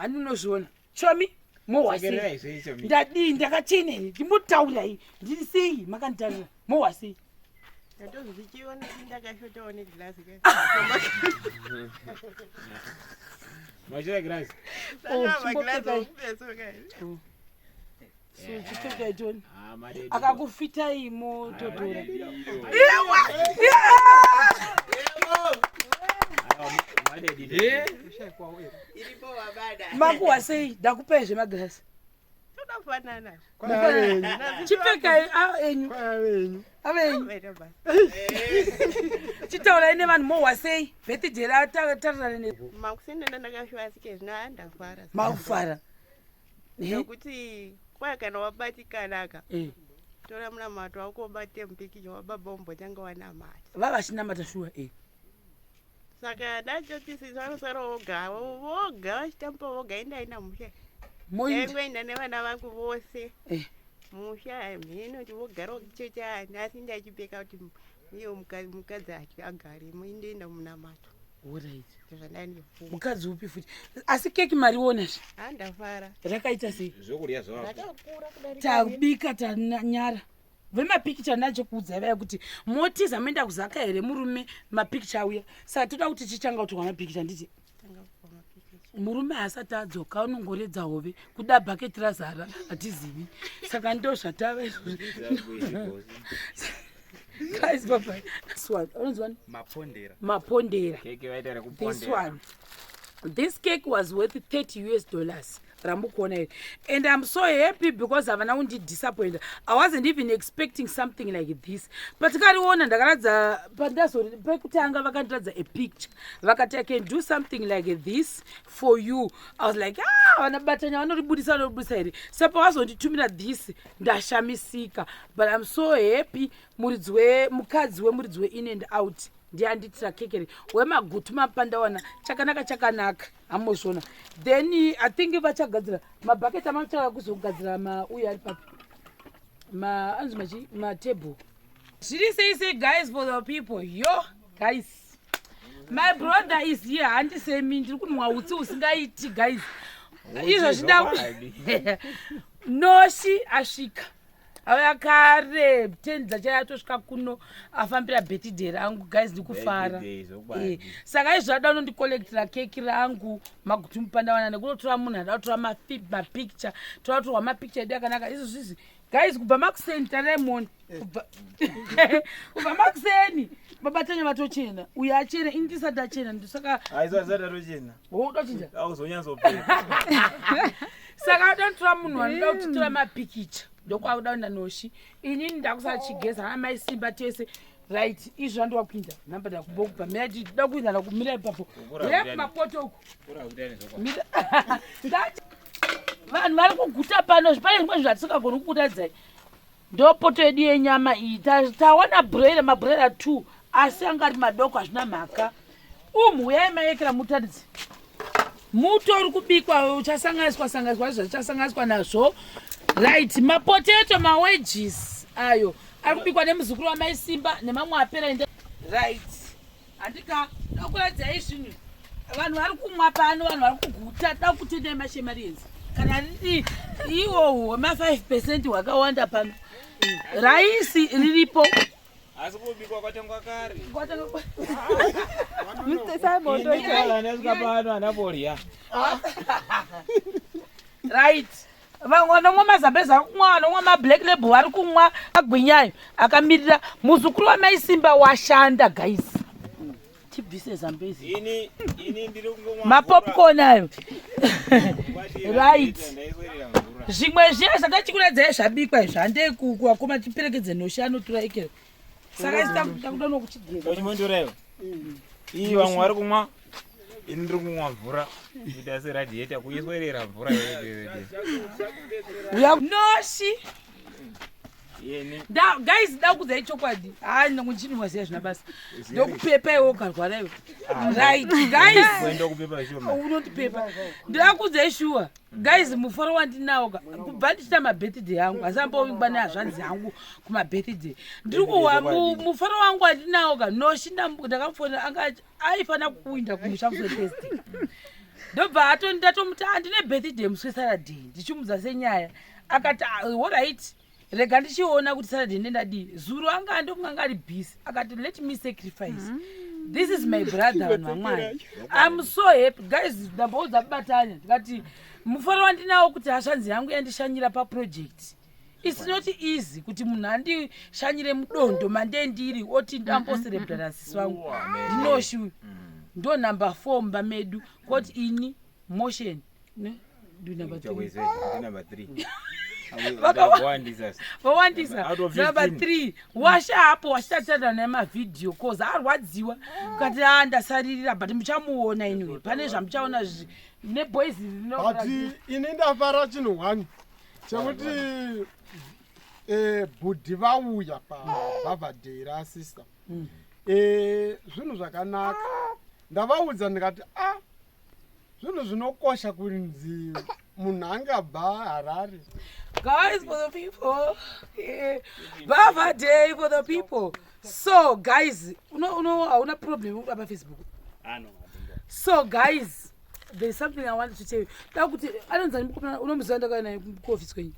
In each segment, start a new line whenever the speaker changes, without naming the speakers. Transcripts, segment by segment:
handinozviona chomi mohwasei ndadii ndakachenei ndimbotaura iyi ndiri sei makanditarira mohwasei chipfekai akakufitai mototora makuwa sei ndakupai zvemagirasi chipfekai enyu chitaurai nevanhu mohwa sei birthday ratarirane makufara
nokuti kwaya kana wabatikanaka tora munamato wako bate mpikicho wababa umbotanga wanamata
vavachinamata shuwa
saka ndachotisi vanosara voga vachitampa voga endaina musha engoenda nevana vangu vose musha mhino ti vogara kuchechani asi ndachipeka kuti iyo mukadzi agare muindoenda munamato
mukadzi upi futi asi keki marionazve
handafara
rakaita sei tabika tanyara vemapikicha ndachekuudza vaya kuti motiza moenda kuzaka here murume mapikicha auya saka toda kuti chichanga kuti wamapikicha nditi murume asati adzoka unongoredza hove kuda bhaketi razara hatizivi saka ndo zvatava guys baba this one mapondera this one this cake was worth $30 rambukuona here and I'm so happy because havana kundidisappointa. I wasn't even expecting something like this but kariona ndakaradza pandazori pekutanga vakandiradza a picture vakati I can do something like this for you. I was like vanabatanya vanoribudisa here sapa vazonditumira this ndashamisika but I'm so happy mukadzi wemuridzi we-in and out ndianditira kekeri wemagutu mapandawana chakanaka amozvona then I think vachagadzira mabhaketi amachaka kuzogadzira mauya ari papi anzi machi matable zviri sei guys for the people yo guys my brother is here handisemi ndiri kunwa utsi usingaiti guys izvo zvinda noshi asvika auya kare 10 dzachayatosvika kuno afambira birthday rangu guys ndikufara saka izvada unondikollectira keki rangu magutu mupandawana nekunotora munhu ada kutora mapicture toratorwa mapicture edu akanaka izvo zvizi guys kubva makuseni taremon kubva makuseni babatanya vatochena uyo achena indisati achena ndosaka dochinja saka adantora munhu anoda kutitora mapicture ndokwakuda kuenda noshi inini ndakusachigeza ha Mai Simba tese right izvo andowa kuinda namba ndakumbokupa mirati da kuinda nakumira ipapo mapoto uku vanhu vari kuguta pano zvipane zvimwe zvatisingagoni kukutadzai ndo poto yedu yenyama iyi tawana mabroira 2 asi angari madoko hazvina mhaka uyai maekera mutaridzi muto uri kubikwa uchasanganiswa zvachasanganiswa nazvo right mapotato mawedges ayo ari kubikwa nemuzukuru waMai Simba nemamwe apera right handika dakuradzai zvinhu vanhu vari kumwa pano vanhu vari kuguta da kutendai mashemarienzi kana riri iwowo ma5% hwakawanda pano raisi riripo
asi kubikwa kwatengwa kare
right vamwe vanomwa mazambezi ari kumwa vanomwa mablack label vari kumwa agwinyayo akamirira muzukuru waMai Simba washanda guys tibvise zambezi
ini ndiri kungomwa
mapopcorn ayo right zvimwe zviya zvatachikudadzai zvabikwa izvo handei kuwakoma chiperekedze noshi anotora ikero saka isitakuda nokuchigeza
uchimondoraiwa iyi vamwe vari kumwa ini ndiri kumwa mvura kuita seradieta kuiswerera mvura
noshi guys ndakudzai chokwadi muchinwa ziya zvina basa ndokupepa iwo ukarwaraiwo right guys unotipepa ndakudzai shuwa guys mufaro wandinawo kubva ndichita mabirthday yangu asi ambovingwa neazvanzi yangu kumabirthday ndiri kuwa mufaro wangu wandinawo noshi ndakamufonera aifanira kuinda kumusha muso Thursday ndobva atondatomuti andine birthday musi wesaturday ndichimudza senyaya akati alright rega ndichiona kuti saturday ndendadii zuro anga andokunga anga ari busy akati let me sacrifice this is my brother vanhu vamwari I'm so happy guys ndamboudza kubatanya ndikati mufaro wandinawo kuti hashanzi yangu yandishanyira paproject it's not easy kuti munhu andishanyire mudondo mandendiri oti ndamboserebhera sisi wangu ndinoshu ndo number 4 mba medu kuti ini motion ne do number 3 vawandisa number 3 washa hapo washatatana nemavideo cause arwadziwa kati ndasaririra but muchamuona anyway pane zvamuchaona neboys
but ini ndafara chinhu 1 chekuti budhi vauya pabirthday rasister zvinhu zvakanaka ndavaudza ndikati zvinhu zvinokosha kunzi munhu angabva Harare.
Guys, for the people, birthday for the people. So guys, una problem with Facebook.
No.
So guys, there's something I wanted to tell you. I don't know unomuzanda kana office kwenye.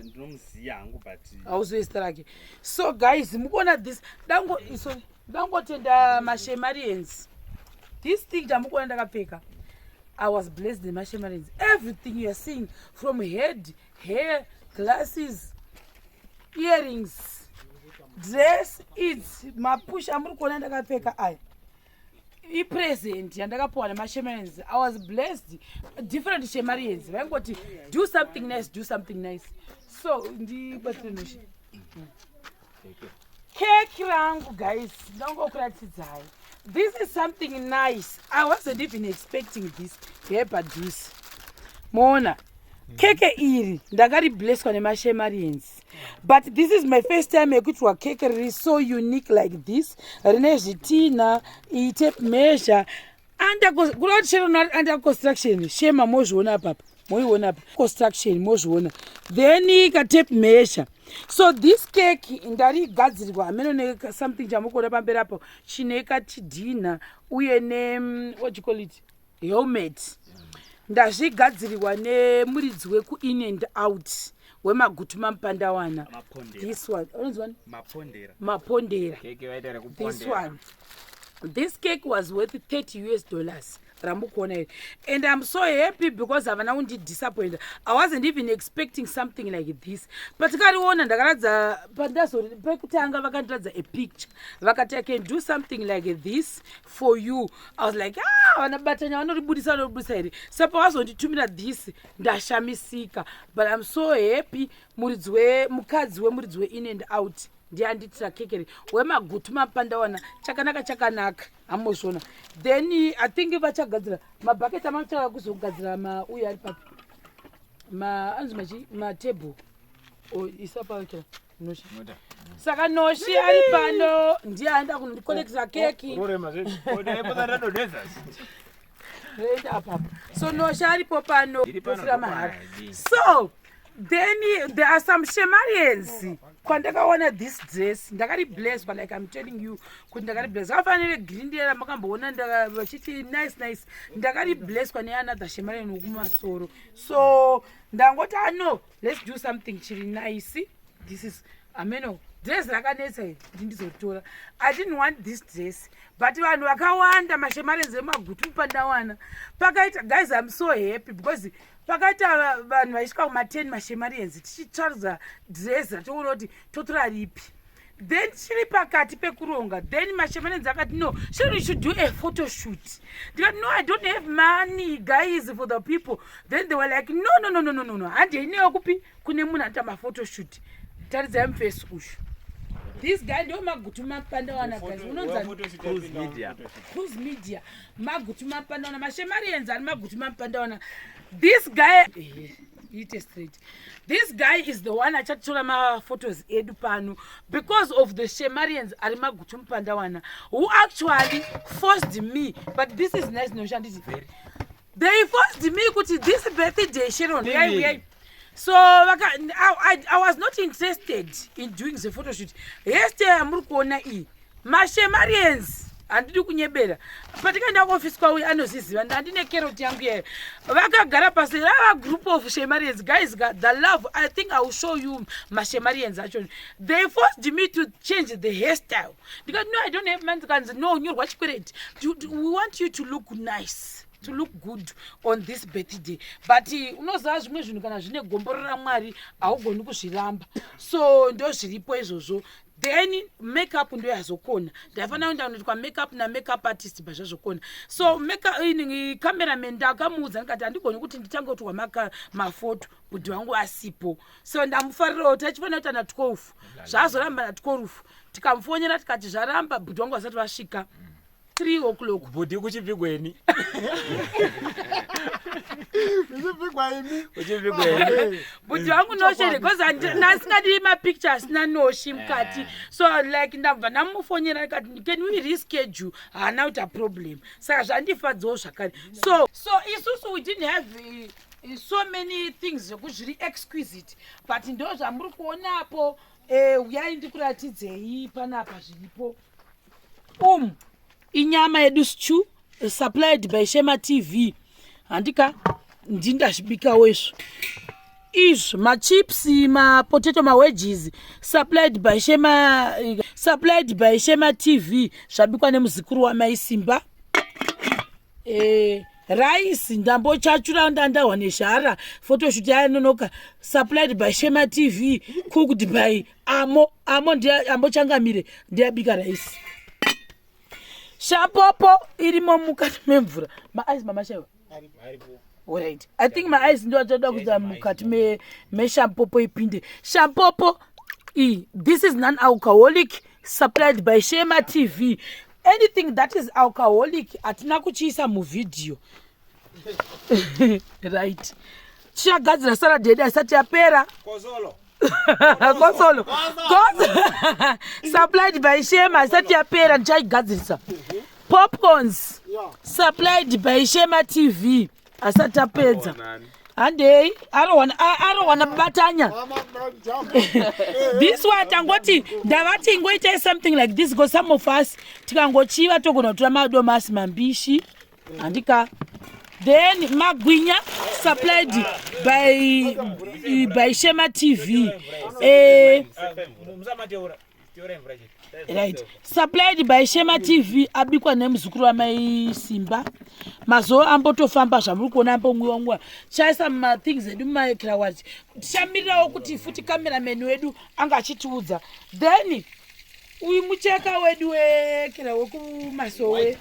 Ndinomuziya hangu but
auzoistarake. So guys, mukona this dango tenda mashemarians. This thing jamukona ndakapfeka. I was blessed in Mashemarians. Everything you are seeing, from head, hair, glasses, earrings, dress, it's my push. I'm not going to take a eye. I present and I was blessed. Different Shemarians. I'm going to do something nice. Do something nice. So, cake rangu, guys. Don't go crazy. This is something nice. I wasn't even expecting this. Yeah, but this. Mona. Keke iri. Ndagari blessed on the Mashemarians. But this is my first time I go to a cake is so unique like this. Renejitina, tape measure. Under construction. Shema mojona papa. Construction mojona. Then you tape measure. So this cake indari gadzirwa ameno something jamukora pamberapo chineka chidina uye ne what you call it helmet ndazvigadzirirwa nemuridzi weku in and out wemagutu mampandawana this one mapondera this one this cake was worth $30 ramukona and I'm so happy because havana undi disappointed. I wasn't even expecting something like this but kariona ndakaradza pandazo pekutanga vakandiradza a picture vakati I can do something like this for you. I was like vanabatanya vanoribudisa here sapa wazonditumira this ndashamisika but I'm so happy mukadzi wemuridzi we in and out ndianditira kekeri wemagutu mapandawana chakanaka amozvona then I think vachagadzira mabhaketi amachaka kuzogadzira uye ari papi anzi matable isapakira noshi saka noshi ari pano ndiye aenda kundikonekitira keki so noshi aripo pano so then there are some Shemarians. Kwandakaona this dress, ndakari blessed, but like I'm telling you, ndakari blessed. Afanele green dera makamboona ndakachiti nice. Ndakari blessed kwani another Shemarian ukumasoro. So ndangoti no, let's do something chiri nice. This is ameno dress rakanetsa ndindizotora. I didn't want this dress, but vanhu vakawanda mashemarians emagutu mupandawana. Pakaita guys, I'm so happy because pakaita vanhu vaisvika kuma10 mashemarians tichitsvaridza dress ratoona kuti totora ripi. Then chiri pakati pekuronga. Then mashemarians akati no, you should do a photo shoot. They said no, I don't have money guys for the people. Then they were like no. Handeinewo kupi kune munhu anoita maphoto shoot. Taridzai muface ushu. This guy ndo magutu mapandawana guys. Unonza Who's media. Magutu mapandawana. Mashemarians ari magutu mapandawana. This guy straight. This guy is the one achatora ma photos edu pano because of the Shemarians ari magutu mapandawana who actually forced me, but this is nice no shandisi. They forced me kuti this birthday Sharon. So I was not interested in doing the photo shoot. Yesterday I'm kuona Mashemarians handidi kunyebera patikaenda kuofisi kwauya anozviziva handine keroti yangu yayo vakagara pasi rava group of Shemarians. Guys, the love, I think I will show you my Shemarians actually. They forced me to change the hairstyle because no, I don't have money. No, you're watching it. We want you to look nice, to look good on this birthday. But unoziva zvimwe zvinhu kana zvine gombo raMwari haugoni kuzviramba. So ndo zviripo izvozvo. Then makeup ndo yazokona. Ndafanira kuenda kunotwa makeup na makeup artist bazvazvokona. So cameraman ndakamuudza ndikati handigoni kuti nditange kutwa mafoto budhi wangu asipo. So ndamufarira kuti achifanira kuita na 12. Zvazoramba na 12. Tikamufonyera tikati zvaramba budhi wangu asati vasvika 3 o'clock.
Budhi kuchipigweni.
Budhi wangu noshere because nasingadi mapictures na noshi mukati. So like ndabva ndamufonyera ndikati can we reschedule? Haana kuita problem. Saka zvandifadzawo zvakare. So isusu we didn't have so many things zvekuzviri exquisite, but ndo zvamuri kuonapo. Uyai ndikuratidzei panapa zviripo. Inyama yedu stew supplied by Shema TV. Handika ndindazvibikawo izvo. Izvo machips, potato, wedges supplied by Shema TV. Zvabikwa nemuzukuru waMai Simba. Rice ndambochachura ndandawa neshara photoshoot yanonoka supplied by Shema TV, cooked by Amo ndiambochangamire ndiabika rice. Shampopo irimo mukati memvura. My eyes mama shawa. Alright. I think my eyes ndo atoda kuza mukati me shampopo ipinde. Shampopo this is non-alcoholic supplied by Shema TV. Anything that is alcoholic atina kuchiisa mu video. Right. Chagadzira salad yedu asati yapera.
Kozolo.
Kosolo. Supplied by Shema asati yapera ndichaigadzirisa. Popcorns supplied by Shema TV asati apedza. Handei arowana batanya. This one tangoti ndavati ngoita something like this because some of us tikangochiva togona kutora madomasi mambishi handika. Then magwinya supplied by Shema TV. Right. Supplied by Shema TV abikwa nemuzukuru waMai Simba. Mazo ambotofamba zvamuri kuona ambomwiwa chaisa things edu mumaekrawati tishamirirawo kuti futi cameraman wedu anga achitiudza. Then uyu mucheka wedu wekera wekumasowe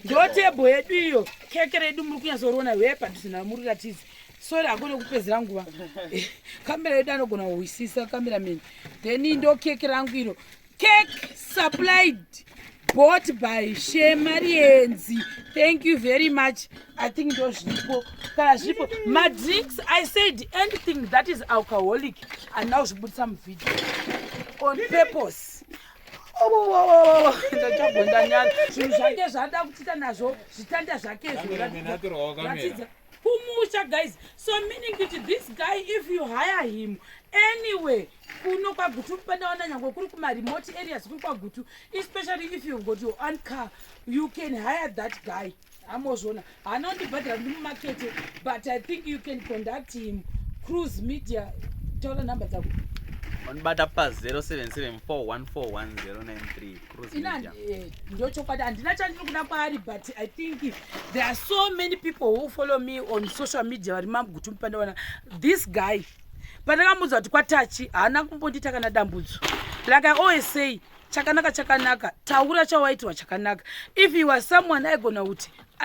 ndo table yedu iyo. Keke redu muri kunyazorona wepa tisina muri ratidzi. Sorry akone kupedzera nguva. Kamera yedu anogona kuwisisa cameraman. Then ndo keke rangu iro. Cake supplied bought by Shemarians. Thank you very much. I think those people. My drinks, I said anything that is alcoholic, and now she put some video on purpose. Guys, so meaning that this guy, if you hire him anyway, remote areas, especially if you've got your own car, you can hire that guy. I'm not the better market, but I think you can contact him. Cruise Media, tell the number.
On Badapa 0774141093. Cruise Media.
But I think there are so many people who follow me on social media. This guy, like I always say, chakanaka, taura chawaitwa chakanaka. If you are someone I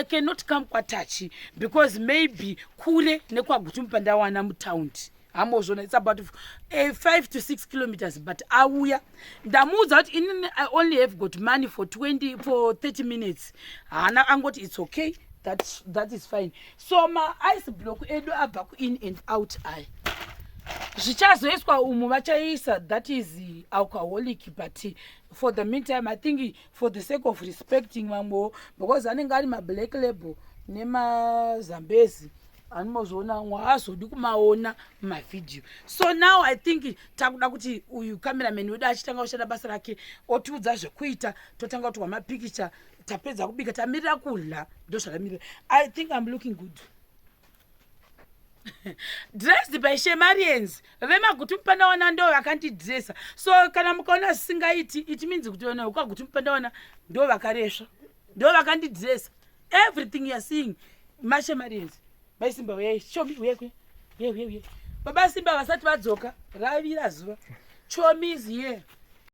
cannot come kwatachi because maybe kure nekwa gutumpanda wana mu it's about 5 to 6 kilometers, but I only have got money for 30 minutes. And it's okay. That is fine. So my ice block in and out eye. That is alcoholic, but for the meantime, I think for the sake of respecting Mambo, because I think my black label, Nema Zambezi. Animozona waazodi kumaona mavideo. So now I think takuda kuti uyu cameraman wedu achitanga kushanda basa rake otiudza zvekuita totanga kuti wamapikicha tapedza kubika tamirira kudla ndozvakamirira. I think I'm looking good. Dressed by Shemarians. Vemagutu mpandawana ndo vakandidressa. So kana mukaona singaiti it means kuti ona ukagutu mpandawana ndo vakaresha. Ndo vakandidressa. Everything you are seeing Shemarians. Mai Simba we show me we. Baba Simba vasati vadzoka ravira zuva. Chomi is here.